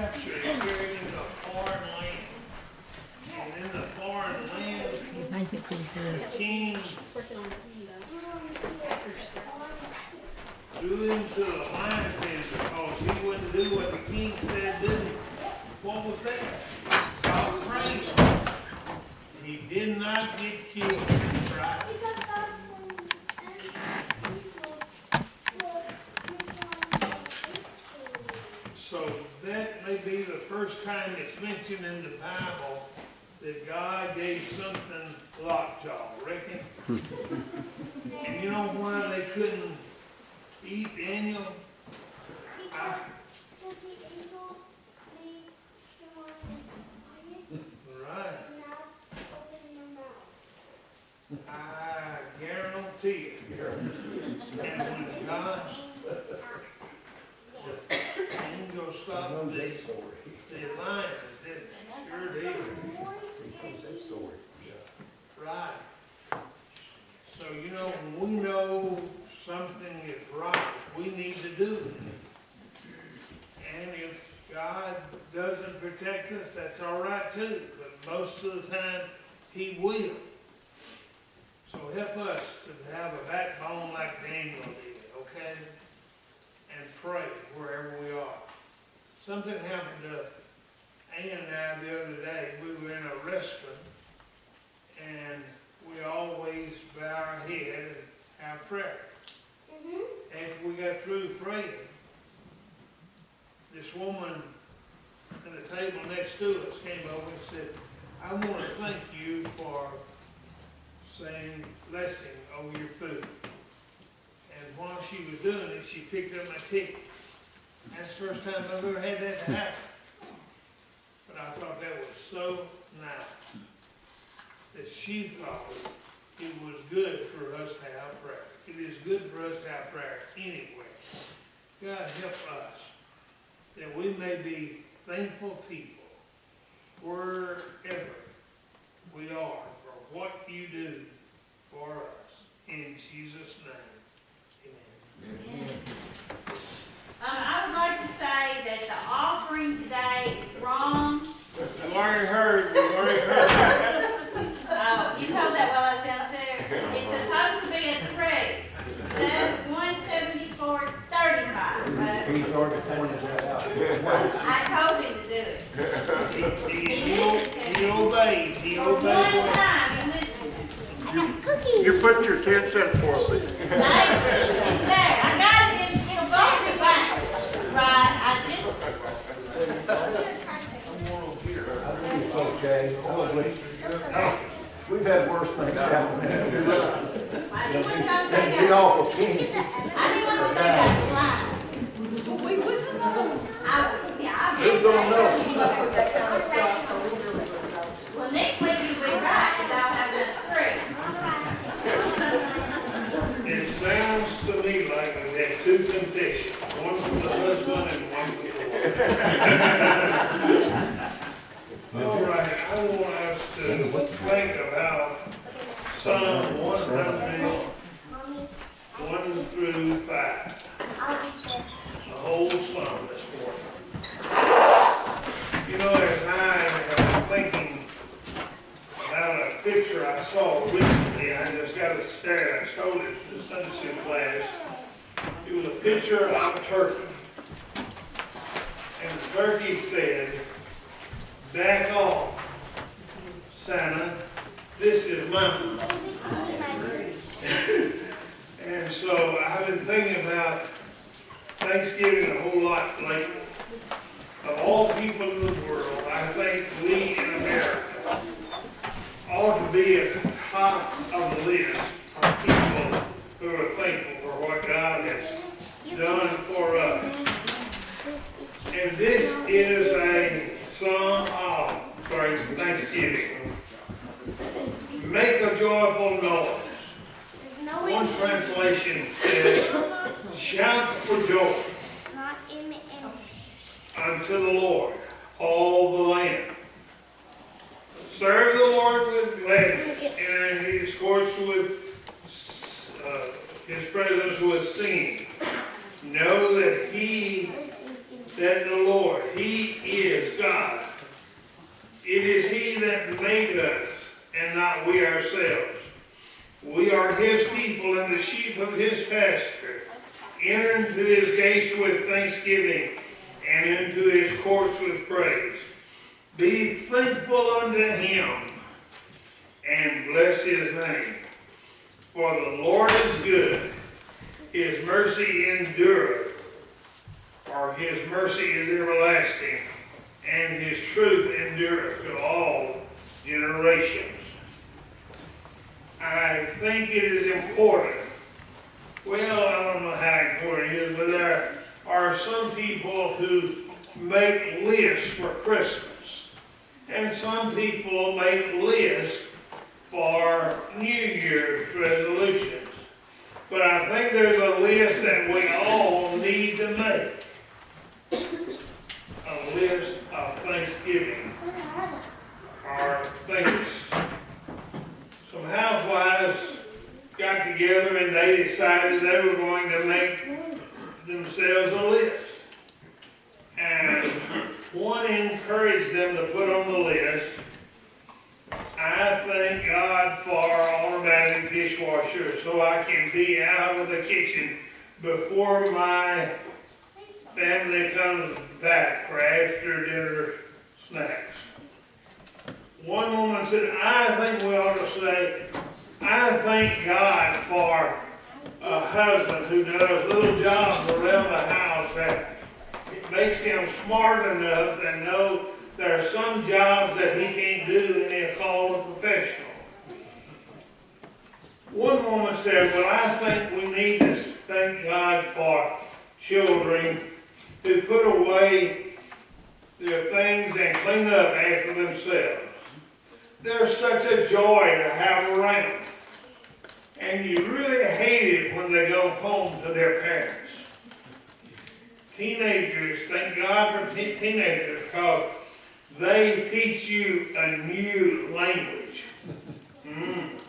captured and carried into a foreign land. And in the foreign land, the king threw him to the lion's den because he wouldn't do what the king said do. What was that? Stop praying. He did not get killed. Right? So that may be the first time it's mentioned in the Bible that God gave something lockjaw, reckon? And you know why they couldn't eat Daniel? Right. I guarantee it. And when God angel stopped the lions, didn't sure did. Right. So you know, when we know something is right, we need to do it. And if God doesn't protect us, that's all right too. But most of the time, He will. So help us to have a backbone like Daniel did, okay? And pray wherever we are. Something happened to Ann and I the other day. We were in a restaurant, and we always bow our head and have prayer. After we got through praying, this woman at the table next to us came over and said, I want to thank you for saying blessing over your food. And while she was doing it, she picked up my ticket. That's the first time I've ever had that happen. But I thought that was so nice that she thought it was good for us to have prayer. It is good for us to have prayer anyway. God help us that we may be thankful people wherever we are for what you do for us. In Jesus' name, amen. Amen. I would like to say that the offering today is wrong. We've already heard. Oh, you told that while I was downstairs. It's supposed to be a tree. That's 174.35. But He's already pointed that out. I told him to do it. He obeyed. He For obeyed. one time, he listened. You put your 10 cents for me. It's there. I got it in a grocery bag. Right. I just. It's okay. We've had worse things happen. I didn't want y'all to That'd think be I awful king. was lying. We wouldn't know. Who's gonna know? Well, next week you'll be right, because I'll have that free. It sounds to me like we had two confessions, one from the husband and one from the Lord. All right, I want us to think about Psalm 100, 1 through 5. The whole psalm this morning. You know, as I am thinking about a picture I saw recently, I just got to stare. I showed it to the Sunday school class. It was a picture of a turkey. And the turkey said, back off, Santa, this is mine. And so I've been thinking about Thanksgiving a whole lot lately. Of all people in the world, I think we in America ought to be at the top of the list of people who are thankful for what God has done for us. And this is a song of Thanksgiving. Make a joyful noise. One translation says, shout for joy unto the Lord, all the land. Serve the Lord with gladness, enter his courts with his presence with singing. Know that the Lord, he not we ourselves. We are his people and the sheep of his pasture. Enter into his gates with thanksgiving and into his courts with praise. Be thankful unto him and bless his name. For the Lord is good. His mercy endureth, or his mercy is everlasting, and his truth endureth to all generations. I think it is important. Well, I don't know how important it is, but there are some people who make lists for Christmas. And some people make lists for New Year's resolutions. But I think there's a list that we all need to make. A list of Thanksgiving. Or things. Some housewives got together and they decided they were going to make themselves a list. And one encouraged them to put on the list, I thank God for automatic dishwasher so I can be out of the kitchen before my family comes back for after dinner snacks. One woman said, I think we ought to say, I thank God for a husband who does little jobs around the house that it makes him smart enough to know there are some jobs that he can't do and he'll call a professional. One woman said, well, I think we need to thank God for children who put away their things and clean up after themselves. They're such a joy to have around. And you really hate it when they go home to their parents. Teenagers, thank God for teenagers because they teach you a new language. And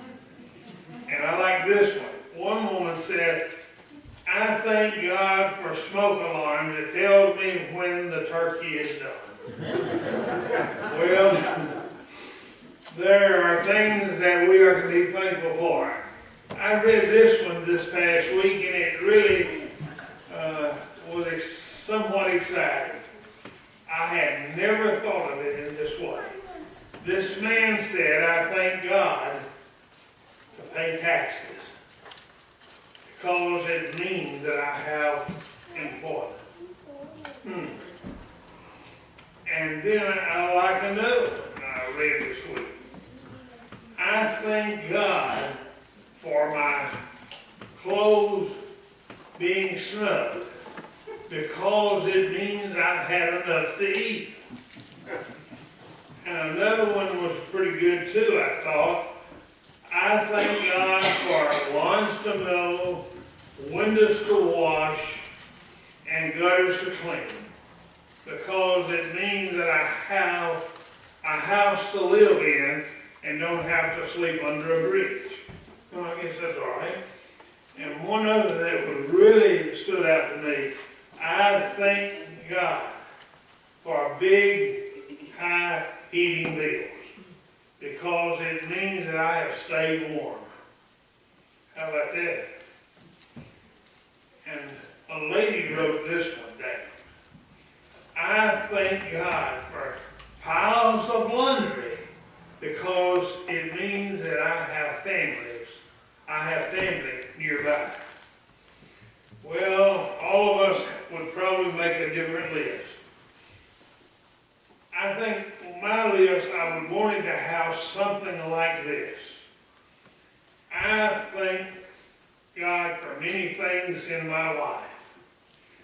I like this one. One woman said, I thank God for smoke alarms that tells me when the turkey is done. Well, there are things that we are to be thankful for. I read this one this past week and it really was somewhat exciting. I had never thought of it in this way. This man said, I thank God to pay taxes because it means that I have employment. And then I like another one I read this week. I thank God for my clothes being snug because it means I've had enough to eat. And another one was pretty good too, I thought. I thank God for lawns to mow, windows to wash, and gutters to clean because it means that I have a house to live in and don't have to sleep under a bridge. Well, I guess that's all right. And one other that was really stood out to me, I thank God for big, high heating bills because it means that I have stayed warm. How about that? And a lady wrote this one down. I thank God for piles of laundry because it means that I have families. I have family nearby. Well, all of us would probably make a different list. I think on my list, I would want it to have something like this. I thank God for many things in my life.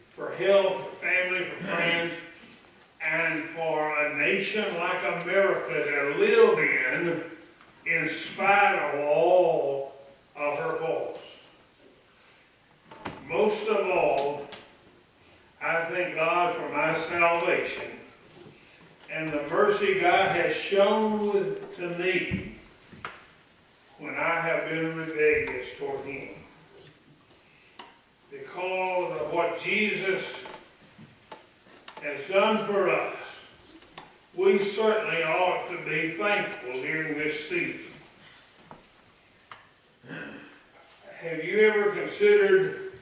For health, for family, for friends, and for a nation like America to live in spite of all of her faults. Most of all, I thank God for my salvation and the mercy God has shown to me when I have been rebellious toward Him. Because of what Jesus has done for us, we certainly ought to be thankful during this season. have you ever considered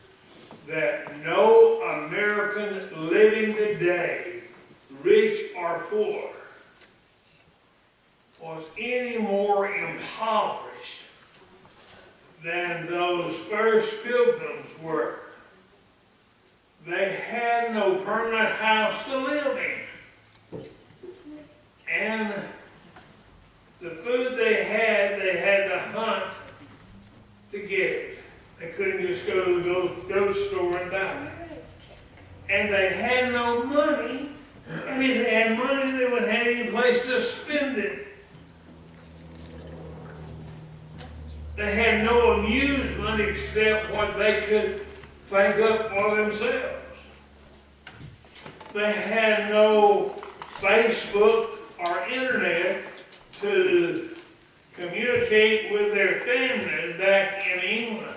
that no American living today, rich or poor, was any more impoverished than those first pilgrims were? They had no permanent house to live in. And the food they had to hunt to get it. They couldn't just go to the grocery store and buy it. And they had no money. And if they had money, they wouldn't have any place to spend it. They had no amusement except what they could think up for themselves. They had no Facebook or internet to communicate with their families back in England.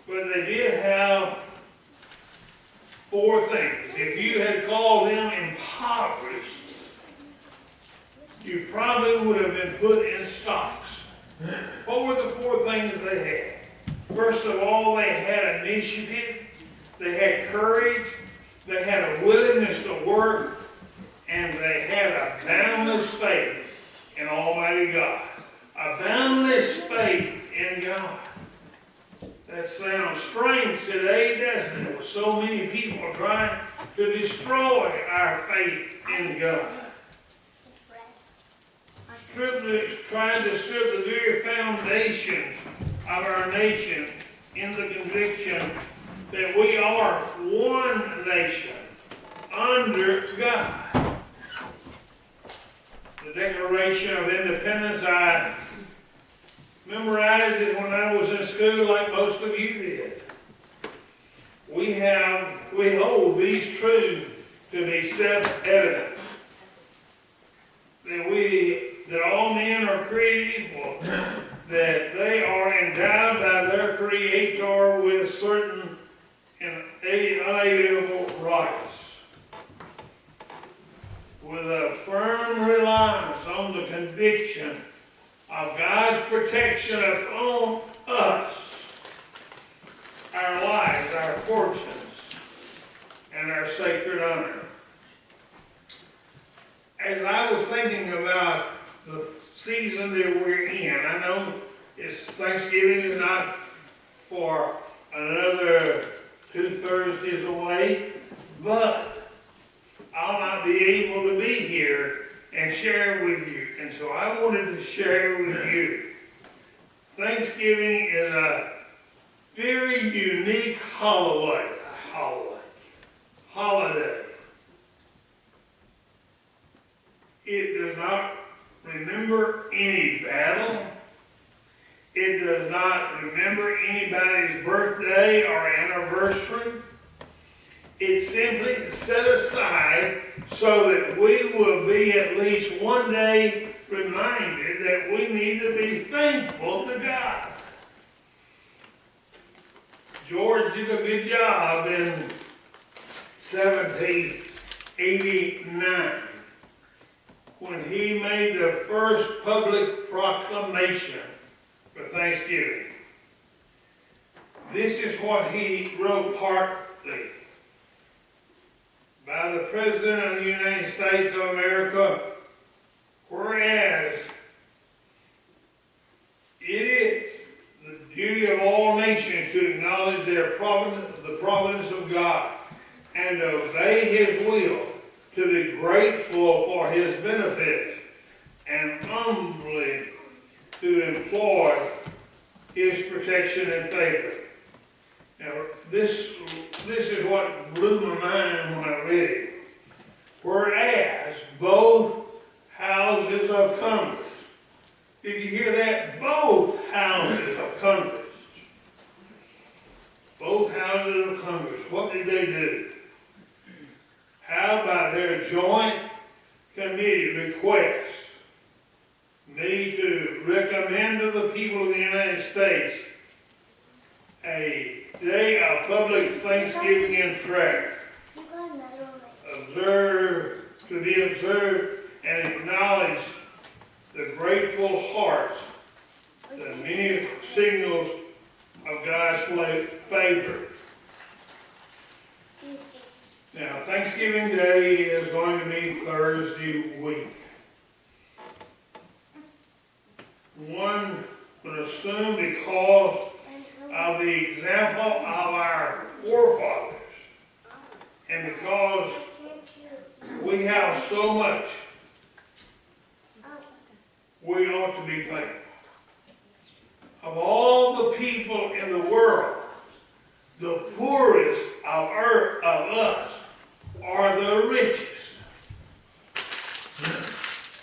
But they did have four things. If you had called them impoverished, you probably would have been put in stocks. What were the four things they had? First of all, they had initiative, they had courage, they had a willingness to work, and they had a boundless faith in Almighty God. A boundless faith in God. That sounds strange today, doesn't it? With so many people trying to destroy our faith in God. Trying to strip the very foundations of our nation in the conviction that we are one nation under God. The Declaration of Independence, I memorized it when I was in school like most of you did. We hold these truths to be self-evident. That all men are created equal, that they are endowed by their Creator with certain unalienable rights, with a firm reliance on the conviction of God's protection upon us, our lives, our fortunes, and our sacred honor. As I was thinking about the season that we're in, I know it's Thanksgiving is not for another 2 Thursdays away, but I'll not be able to be here and share with you. And so I wanted to share with you. Thanksgiving is a very unique holiday. It does not remember any battle. It does not remember anybody's birthday or anniversary. It's simply set aside so that we will be at least one day reminded that we need to be thankful to God. George did a good job in 1789 when he made the first public proclamation for Thanksgiving. This is what he wrote partly. By the President of the United States of America, whereas it is the duty of all nations to acknowledge the providence of God and obey His will, to be grateful for His benefits, and humbly to implore His protection and favor. Now, this is what blew my mind when I read it. Whereas both houses of Congress, did you hear that? Both houses of Congress. Both houses of Congress, what did they do? How by their joint committee request me to recommend to the people of the United States a day of public thanksgiving and prayer, to be observed and acknowledge the grateful hearts the many signals of God's favor. Now, Thanksgiving Day is going to be Thursday week. One would assume because of the example of our forefathers, and because we have so much, we ought to be thankful. Of all the people in the world, the poorest of us are the richest.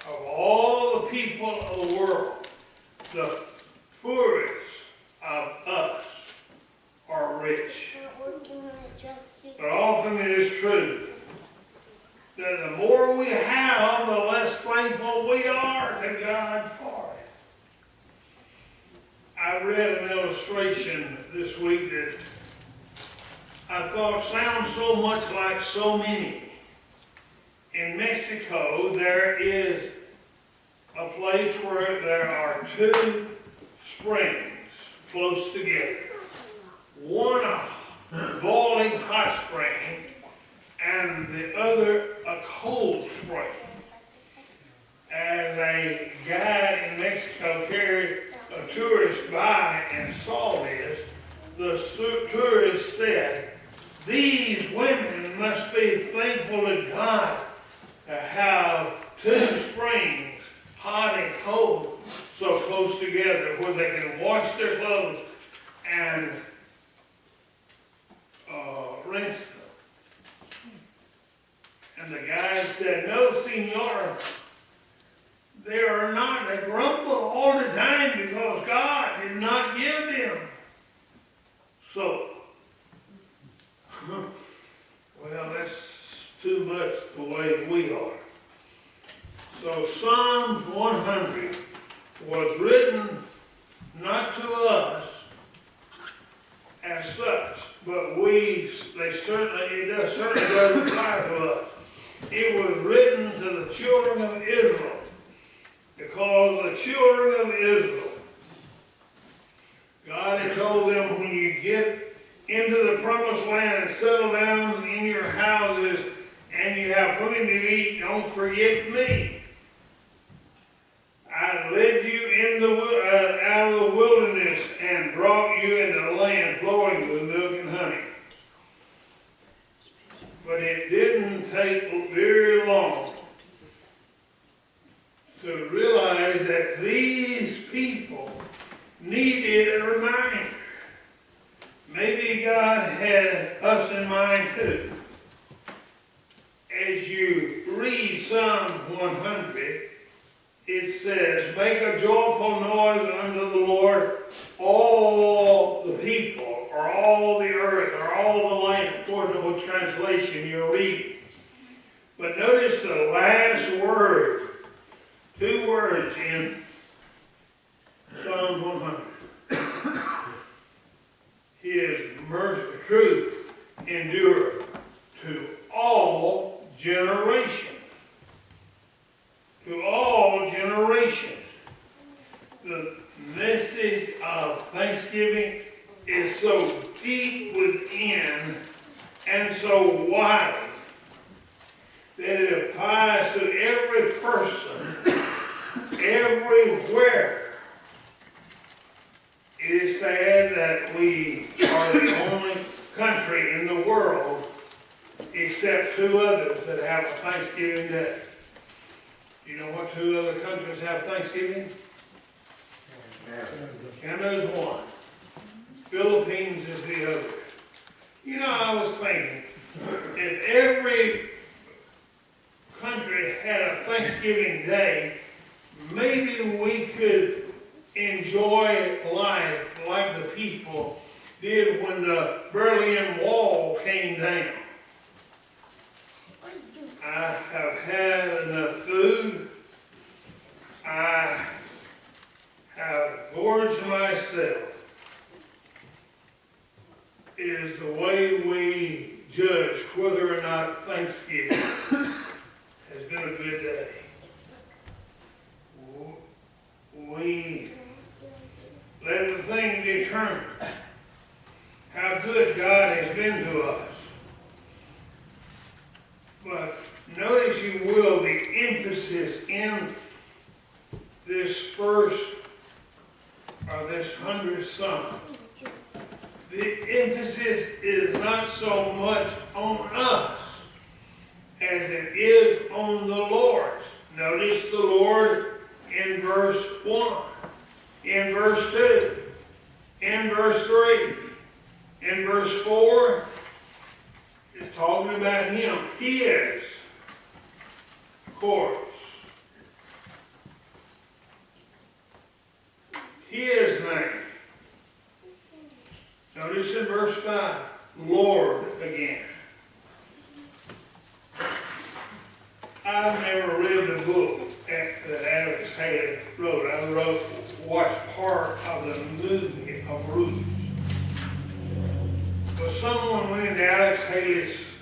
Of all the people of the world, the poorest of us are rich. But often it is true that the more we have, the less thankful we are to God for it. I read an illustration this week that I thought sounds so much like so many. In Mexico, there is a place where there are two springs close together. One a boiling hot spring, and the other a cold spring. As a guide in Mexico carried a tourist by and saw this, the tourist said, "These women must be thankful to God to have two springs, hot and cold, so close together, where they can wash their clothes and rinse them." And the guy said, "No, senor, they are not. They grumble all the time because God did not give them so." Well, that's too much the way we are. So Psalms 100 was written not to us as such, but it does certainly apply to us. It was written to the children of Israel, because the children of Israel, God had told them, when you get into the promised land and settle down in your houses and you have plenty to eat, don't forget me. I led you out of the wilderness and brought you into the land flowing with milk and honey. But it didn't take very long to realize that these people needed a reminder. Maybe God had us in mind too. As you read Psalm 100, it says, "Make a joyful noise unto the Lord, all the people, or all the earth, or all the land," according to which translation you're reading. But notice the last word, two words in Psalm 100. His mercy, truth, endure to all generations. To all generations. The message of Thanksgiving is so deep within and so wide that it applies to every person, everywhere. It is sad that we are the only country in the world, except two others, that have a Thanksgiving Day. Do you know what two other countries have Thanksgiving? Canada's one. Philippines is the other. You know, I was thinking, if every country had a Thanksgiving Day, maybe we could enjoy life like the people did when the Berlin Wall came down. I have had enough food. I have gorged myself. Is the way we judge whether or not Thanksgiving has been a good day. We let the thing determine how good God has been to us. But notice you will the emphasis in this first, or this 100th Psalm. The emphasis is not so much on us as it is on the Lord. Notice the Lord in verse 1, in verse 2, in verse 3, in verse 4, it's talking about Him. His course. His name. Notice in verse 5, Lord again. I've never read the book that Alex Haley wrote. I watched part of the movie of Roots. But someone went into Alex Haley's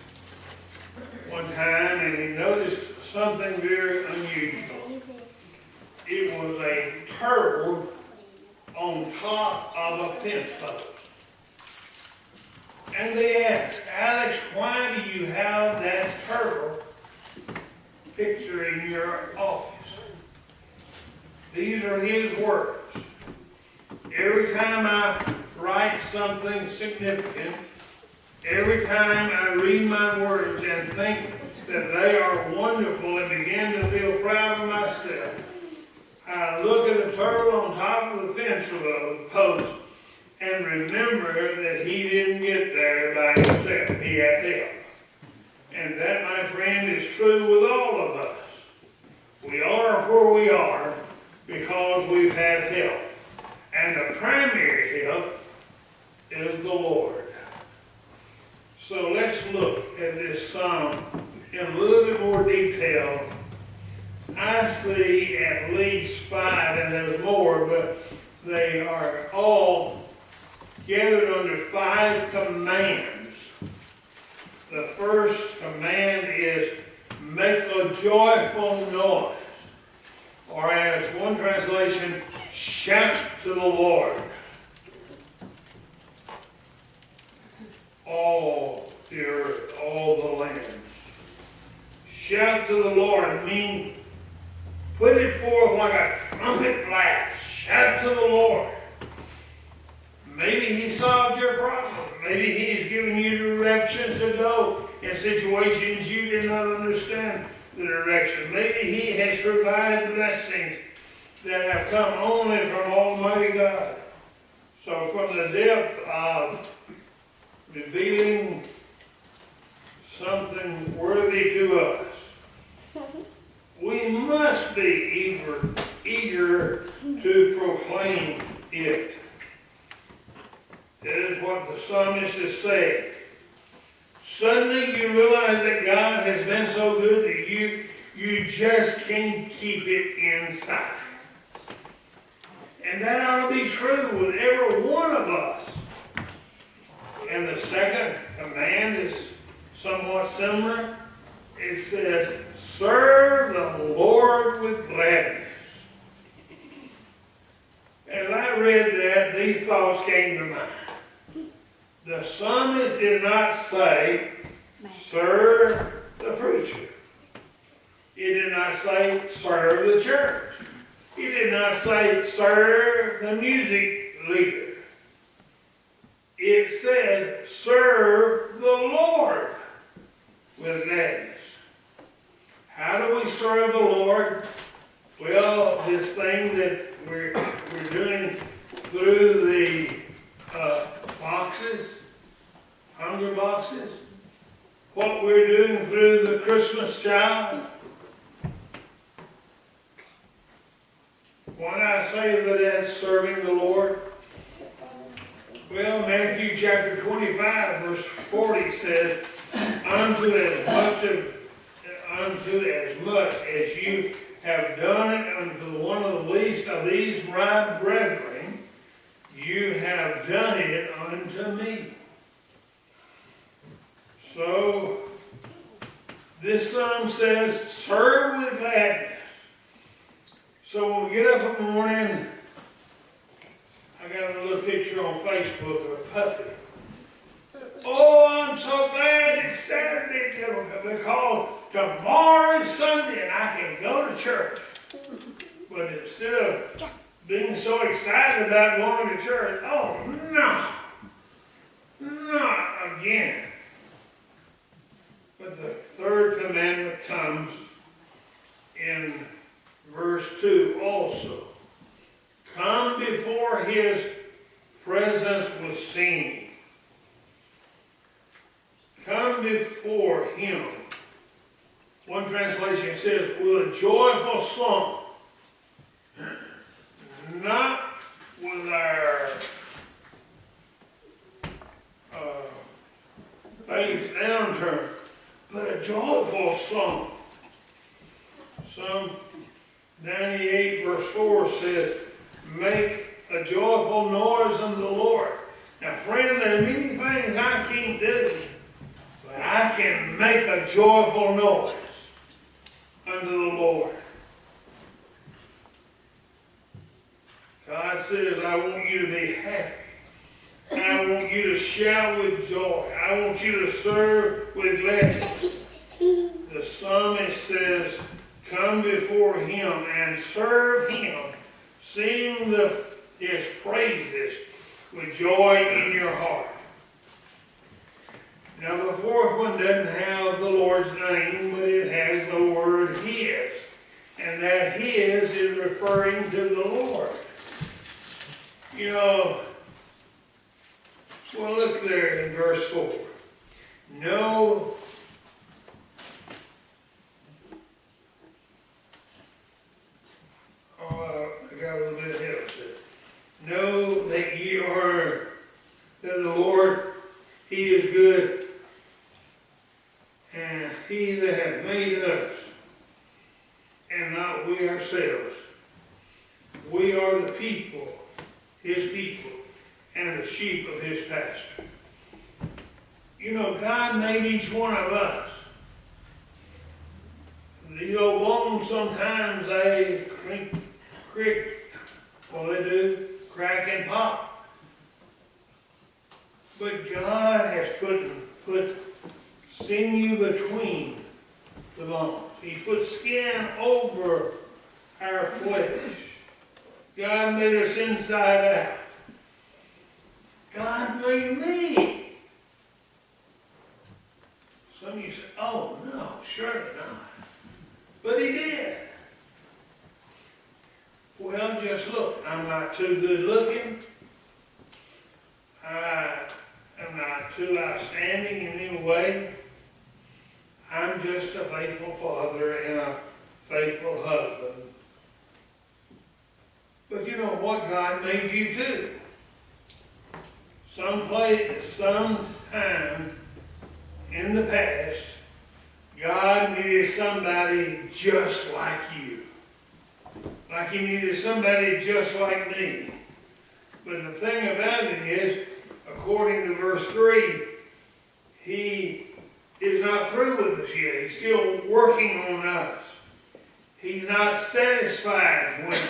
one time and he noticed something very unusual. It was a turtle on top of a fence post. And they asked, Alex, why do you have that turtle picture in your office? These are his words. Every time I write something significant, every time I read my words and think that they are wonderful and begin to feel proud of myself, I look at the turtle on top of the fence post and remember that he didn't get there by himself. He had help. And that, my friend, is true with all of us. We are where we are because we've had help. And the primary help is the Lord. So let's look at this psalm in a little bit more detail. I see at least 5, and there's more, but they are all gathered under 5 commands. The first command is make a joyful noise. Or as one translation, shout to the Lord. All the earth, all the land. Shout to the Lord means put it forth like a trumpet blast. Shout to the Lord. Maybe He solved your problem. Maybe He's given you directions to go in situations you did not understand the direction. Maybe He has provided blessings that have come only from Almighty God. So from the depth of revealing something worthy to us, we must be eager to proclaim it. That is what the psalmist is saying. Suddenly you realize that God has been so good that you just can't keep it inside. And that ought to be true with every one of us. And the second command is somewhat similar. It says, serve the Lord with gladness. As I read that, these thoughts came to mind. The psalmist did not say, serve the preacher. He did not say, serve the church. He did not say, serve the music leader. It said, serve the Lord with gladness. How do we serve the Lord? Well, this thing that we're doing through the boxes, hunger boxes, what we're doing through the Christmas child. Why I say that that's serving the Lord? Well, Matthew chapter 25, verse 40 says, unto as much as you have done it unto one of the least of these my brethren, you have done it unto me. So, this psalm says, serve with gladness. So when we get up in the morning, I got a little picture on Facebook of a puppy. Oh, I'm so glad it's Saturday because tomorrow is Sunday and I can go to church. But instead of being so excited about going to church, oh no, not again. But the third commandment comes in verse 2 also. Come before his presence with singing. Come before him. One translation says, with a joyful song. Not with our face downturned, but a joyful song. Psalm 98 verse 4 says, make a joyful noise unto the Lord. Now friend, there are many things I can't do, but I can make a joyful noise unto the Lord. God says, I want you to be happy. I want you to shout with joy. I want you to serve with gladness. The psalmist says, come before him and serve him. Sing his praises with joy in your heart. Now the fourth one doesn't have the Lord's name, but it has the word his. And that his is referring to the Lord. You know, well, look there in verse 4. No, I got a little bit ahead of it. Know that ye are, that the Lord, he is good, and he that hath made us, and not we ourselves. We are the people, his people, and the sheep of his pasture. You know, God made each one of us. These old bones sometimes they crack and pop. But God has put sinew between the bones. He put skin over our flesh. God made us inside out. God made me. Some of you say, oh no, surely not. But he did. Well, just look. I'm not too good looking. I'm not too outstanding in any way. I'm just a faithful father and a faithful husband. But you know what? God made you too. Sometime in the past, God needed somebody just like you. Like he needed somebody just like me. But the thing about it is, according to verse 3, he is not through with us yet. He's still working on us. He's not satisfied when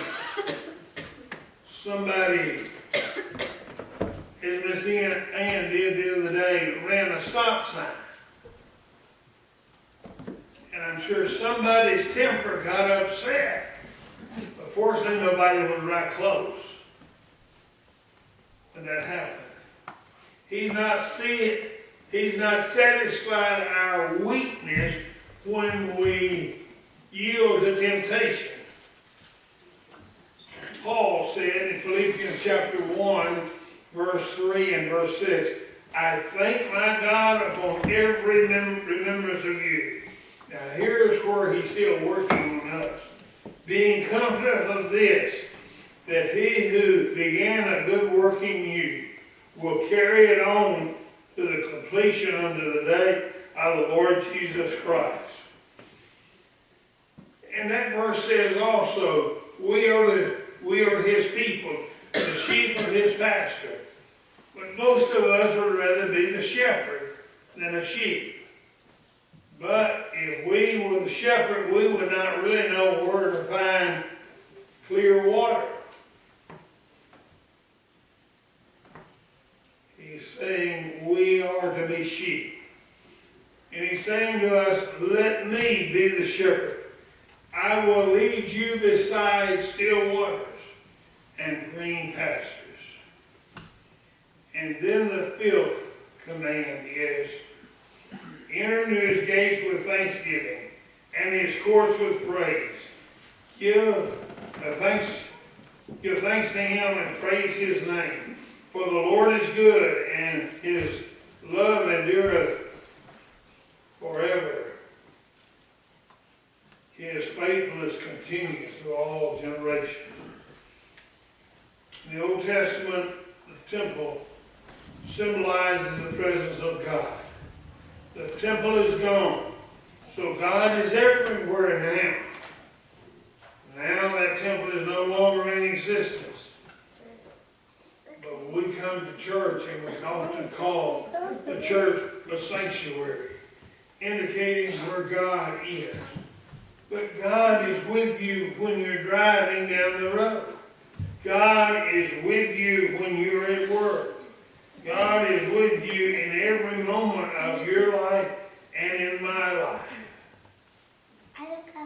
somebody, as Miss Ann did the other day, ran a stop sign. And I'm sure somebody's temper got upset. But fortunately, nobody was right close when that happened. He's not satisfied our weakness when we yield to temptation. Paul said in Philippians chapter 1, verse 3 and verse 6, I thank my God upon every remembrance of you. Now here's where he's still working on us. Being confident of this, that he who began a good work in you will carry it on to the completion unto the day of the Lord Jesus Christ. And that verse says also, we are his people, the sheep of his pasture. But most of us would rather be the shepherd than a sheep. But if we were the shepherd, we would not really know where to find clear water. And he's saying to us, let me be the shepherd. I will lead you beside still waters and green pastures. And then the fifth command is, enter into his gates with thanksgiving and his courts with praise. Give thanks to him and praise his name. For the Lord is good, and his love endureth forever. His faithfulness continues through all generations. In the Old Testament, the temple symbolizes the presence of God. The temple is gone, so God is everywhere now. Now that temple is no longer in existence. But when we come to church, and we often call the church a sanctuary, indicating where God is. But God is with you when you're driving down the road. God is with you when you're at work. God is with you in every moment of your life and in my life.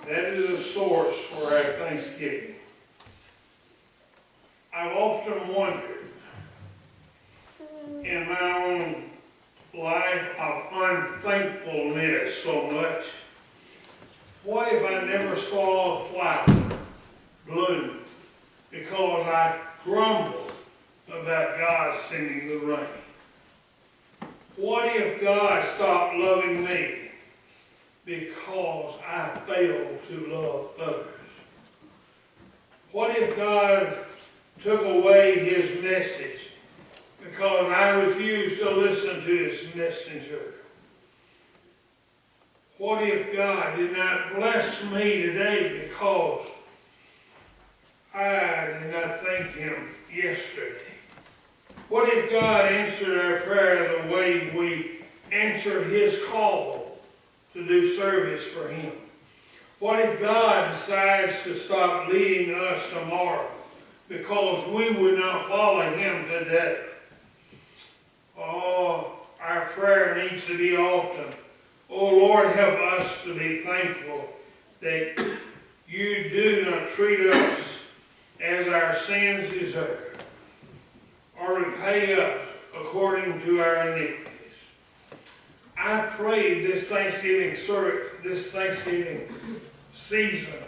That is a source for our thanksgiving. I've often wondered in my own life of unthankfulness so much, what if I never saw a flower bloom because I grumbled about God sending the rain? What if God stopped loving me because I failed to love others? What if God took away his message because I refused to listen to his messenger? What if God did not bless me today because I did not thank him yesterday? What if God answered our prayer the way we answer his call to do service for him? What if God decides to stop leading us tomorrow because we would not follow him today? Oh, our prayer needs to be often, oh Lord, help us to be thankful that you do not treat us as our sins deserve, or repay us according to our iniquities. I pray this Thanksgiving season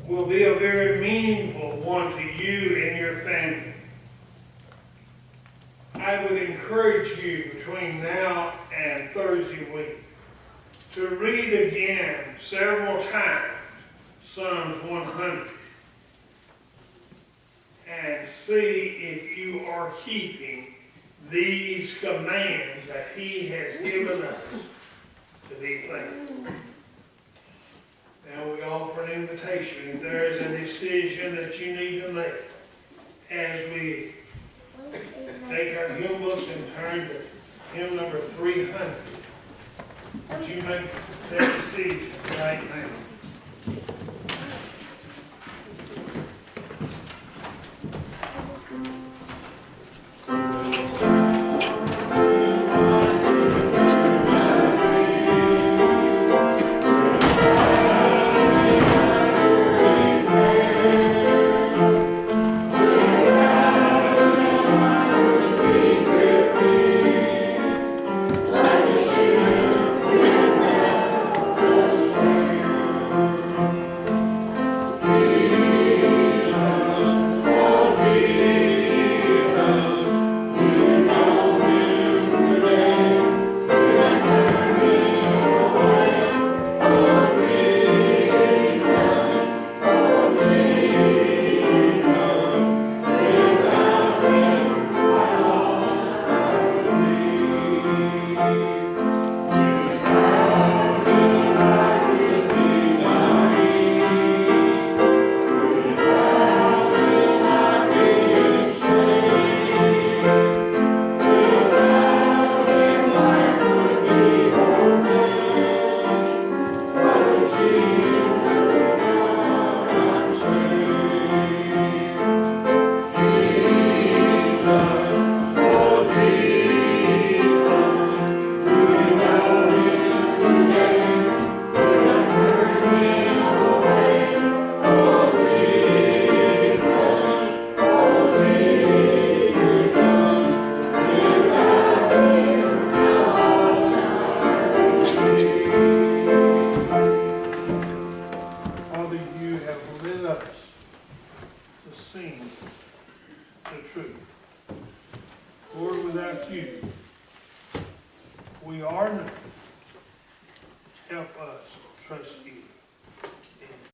will be a very meaningful one to you and your family. I would encourage you between now and Thursday week to read again several times Psalms 100 and see if you are keeping these commands that he has given us to be thankful. Now we offer an invitation. If there is a decision that you need to make as we take our hymn books and turn to hymn number 300, would you make that decision right now? sing the truth. Lord, without you, we are nothing. Help us trust you.